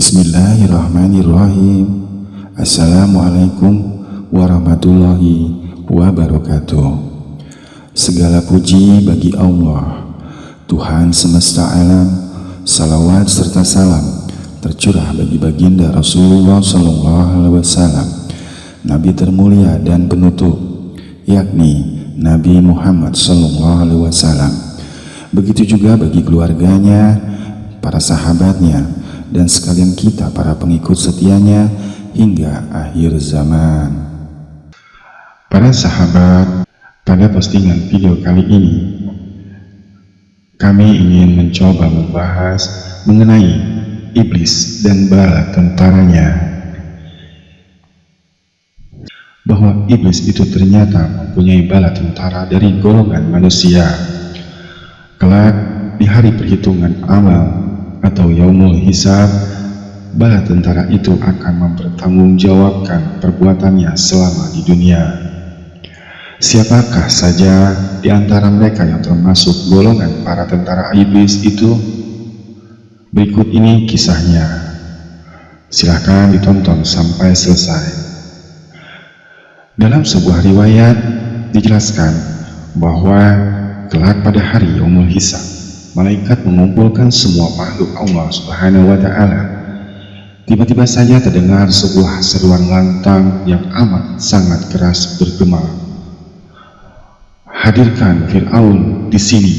Bismillahirrahmanirrahim. Assalamualaikum warahmatullahi wabarakatuh. Segala puji bagi Allah, Tuhan semesta alam. Salawat serta salam tercurah bagi baginda Rasulullah SAW, Nabi termulia dan penutup, yakni Nabi Muhammad SAW. Begitu juga bagi keluarganya, para sahabatnya, dan sekalian kita para pengikut setianya hingga akhir zaman. Para sahabat, pada postingan video kali ini kami ingin mencoba membahas mengenai iblis dan bala tentaranya. Bahwa iblis itu ternyata mempunyai bala tentara dari golongan manusia. Kelak di hari perhitungan amal atau yaumul hisab, bala tentara itu akan mempertanggungjawabkan perbuatannya selama di dunia. Siapakah saja di antara mereka yang termasuk golongan para tentara iblis itu? Berikut ini kisahnya. Silahkan ditonton sampai selesai. Dalam sebuah riwayat dijelaskan bahwa kelak pada hari yaumul hisab, malaikat mengumpulkan semua makhluk Allah Subhanahu wa Ta'ala. Tiba-tiba saja terdengar sebuah seruan lantang yang amat sangat keras bergema. Hadirkan Fir'aun di sini.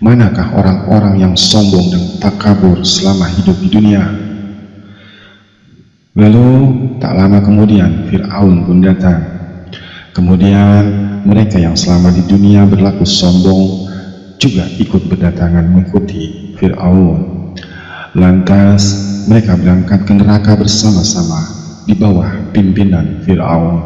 Manakah orang-orang yang sombong dan takabur selama hidup di dunia? Lalu tak lama kemudian Fir'aun pun datang. Kemudian mereka yang selama di dunia berlaku sombong juga ikut berdatangan mengikuti Fir'aun. Lantas mereka berangkat ke neraka bersama-sama di bawah pimpinan Fir'aun.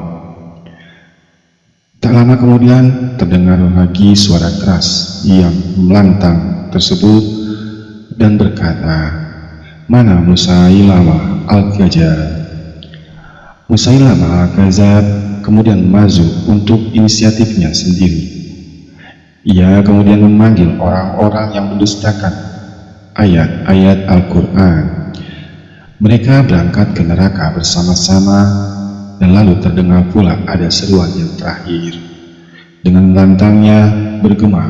Tak lama kemudian terdengar lagi suara keras yang melantang tersebut dan berkata, "Mana Musailamah Al-Kadzdzab?" Musailamah Al-Kadzdzab kemudian maju untuk inisiatifnya sendiri. Ia kemudian memanggil orang-orang yang mendustakan ayat-ayat Al-Quran. Mereka berangkat ke neraka bersama-sama, dan lalu terdengar pula ada seruan yang terakhir. Dengan lantangnya bergema,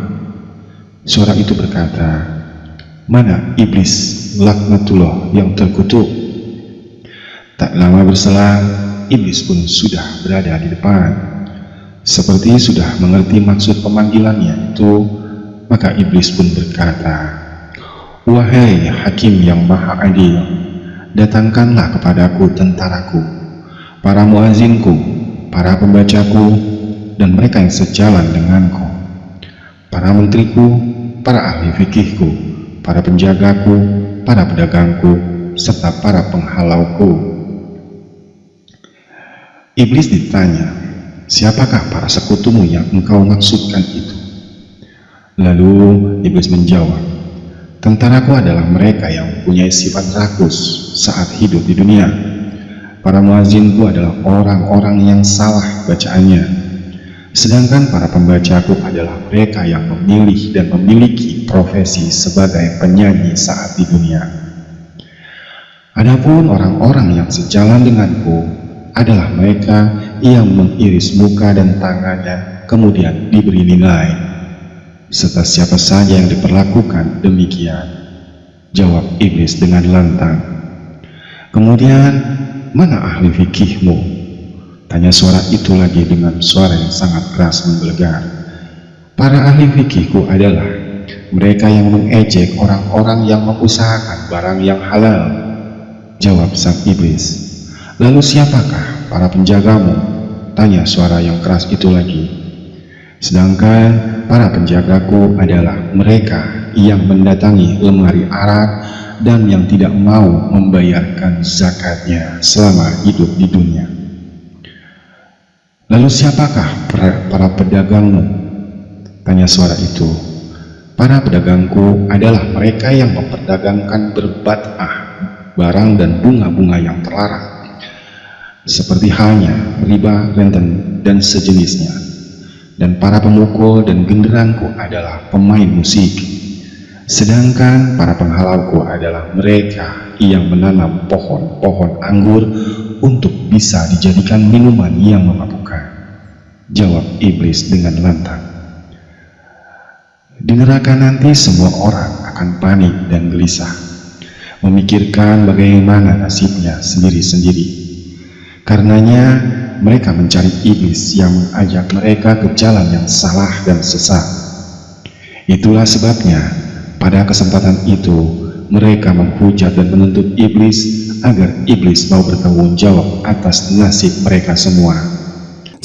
suara itu berkata, "Mana iblis laknatullah yang terkutuk?" Tak lama berselang, iblis pun sudah berada di depan. Seperti sudah mengerti maksud pemanggilannya itu, maka iblis pun berkata, "Wahai Hakim yang Maha Adil, datangkanlah kepadaku tentaraku, para muazinku, para pembacaku, dan mereka yang sejalan denganku, para menteriku, para ahli fikihku, para penjagaku, para pedagangku, serta para penghalauku." Iblis ditanya, "Siapakah para sekutumu yang engkau maksudkan itu?" Lalu iblis menjawab, "Tentaraku adalah mereka yang mempunyai sifat rakus saat hidup di dunia. Para muazinku adalah orang-orang yang salah bacaannya. Sedangkan para pembacaku adalah mereka yang memilih dan memiliki profesi sebagai penyanyi saat di dunia. Adapun orang-orang yang sejalan denganku adalah mereka yang mengiris muka dan tangannya kemudian diberi nilai, serta siapa saja yang diperlakukan demikian." Jawab iblis dengan lantang. Kemudian, "Mana ahli fikihmu?" Tanya suara itu lagi dengan suara yang sangat keras menggelegar. "Para ahli fikihku adalah mereka yang mengejek orang-orang yang mengusahakan barang yang halal." Jawab sang iblis. "Lalu siapakah para penjagamu?" Tanya suara yang keras itu lagi. "Sedangkan para penjagaku adalah mereka yang mendatangi lemari arak dan yang tidak mau membayarkan zakatnya selama hidup di dunia." "Lalu siapakah para pedagangmu?" Tanya suara itu. "Para pedagangku adalah mereka yang memperdagangkan berbat'ah barang dan bunga-bunga yang terlarang, seperti halnya riba, renten, dan sejenisnya. Dan para pemukul dan genderangku adalah pemain musik. Sedangkan para penghalauku adalah mereka yang menanam pohon-pohon anggur untuk bisa dijadikan minuman yang memabukkan. Jawab iblis dengan lantang. Di neraka nanti semua orang akan panik dan gelisah, memikirkan bagaimana nasibnya sendiri-sendiri. Karenanya mereka mencari iblis yang mengajak mereka ke jalan yang salah dan sesat. Itulah sebabnya pada kesempatan itu mereka menghujat dan menuntut iblis agar iblis mau bertanggung jawab atas nasib mereka semua.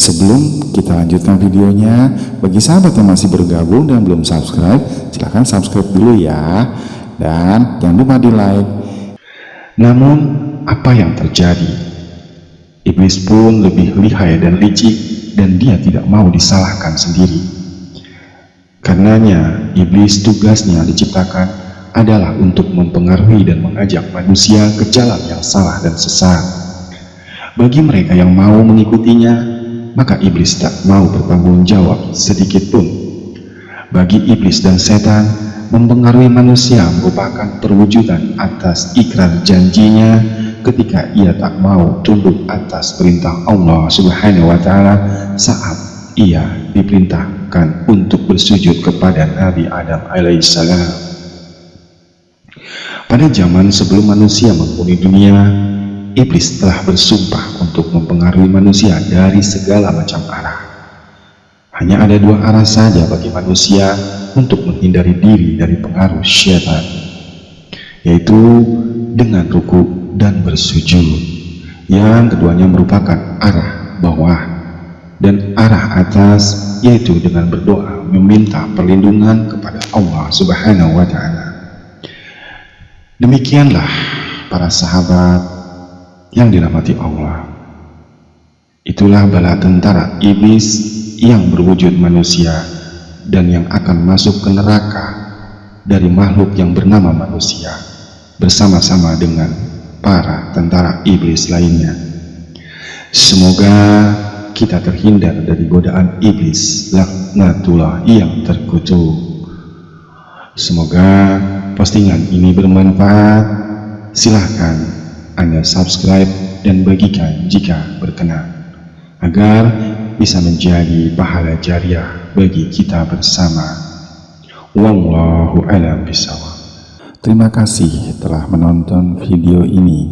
Sebelum kita lanjutkan videonya, bagi sahabat yang masih bergabung dan belum subscribe, silahkan subscribe dulu ya, dan jangan lupa di like. Namun apa yang terjadi? Iblis pun lebih lihai dan licik, dan dia tidak mau disalahkan sendiri. Karenanya iblis tugasnya diciptakan adalah untuk mempengaruhi dan mengajak manusia ke jalan yang salah dan sesat. Bagi mereka yang mau mengikutinya, maka iblis tak mau bertanggung jawab sedikit pun. Bagi iblis dan setan, mempengaruhi manusia merupakan perwujudan atas ikrar janjinya ketika ia tak mau tunduk atas perintah Allah Subhanahu wa Ta'ala saat ia diperintahkan untuk bersujud kepada Nabi Adam alaihissalam. Pada zaman sebelum manusia menghuni dunia, iblis telah bersumpah untuk mempengaruhi manusia dari segala macam arah. Hanya ada dua arah saja bagi manusia untuk menghindari diri dari pengaruh syaitan, yaitu dengan ruku dan bersujud. Yang keduanya merupakan arah bawah, dan arah atas yaitu dengan berdoa meminta perlindungan kepada Allah Subhanahu wa Ta'ala. Demikianlah para sahabat yang dirahmati Allah. Itulah bala tentara iblis yang berwujud manusia dan yang akan masuk ke neraka dari makhluk yang bernama manusia bersama-sama dengan para tentara iblis lainnya. Semoga kita terhindar dari godaan iblis laknatullah yang terkutuk. Semoga postingan ini bermanfaat. Silahkan Anda subscribe dan bagikan jika berkenan, agar bisa menjadi pahala jariah bagi kita bersama. Wallahu a'lam bishawab. Terima kasih telah menonton video ini.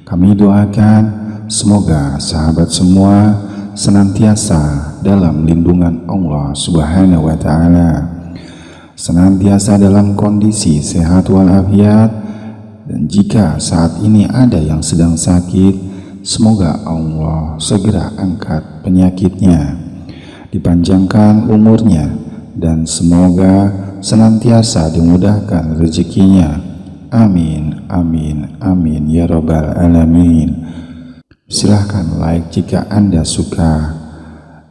Kami doakan semoga sahabat semua senantiasa dalam lindungan Allah Subhanahu wa Ta'ala, senantiasa dalam kondisi sehat walafiat, dan jika saat ini ada yang sedang sakit, semoga Allah segera angkat penyakitnya, dipanjangkan umurnya, dan semoga senantiasa dimudahkan rezekinya. Amin, amin, amin ya rabbal alamin. Silahkan like jika Anda suka,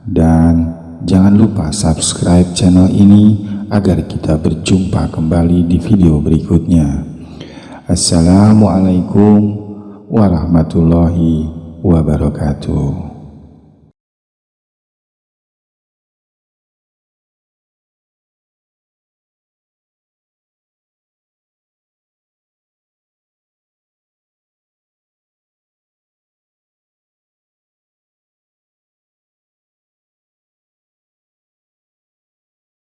dan jangan lupa subscribe channel ini agar kita berjumpa kembali di video berikutnya. Assalamualaikum warahmatullahi wabarakatuh.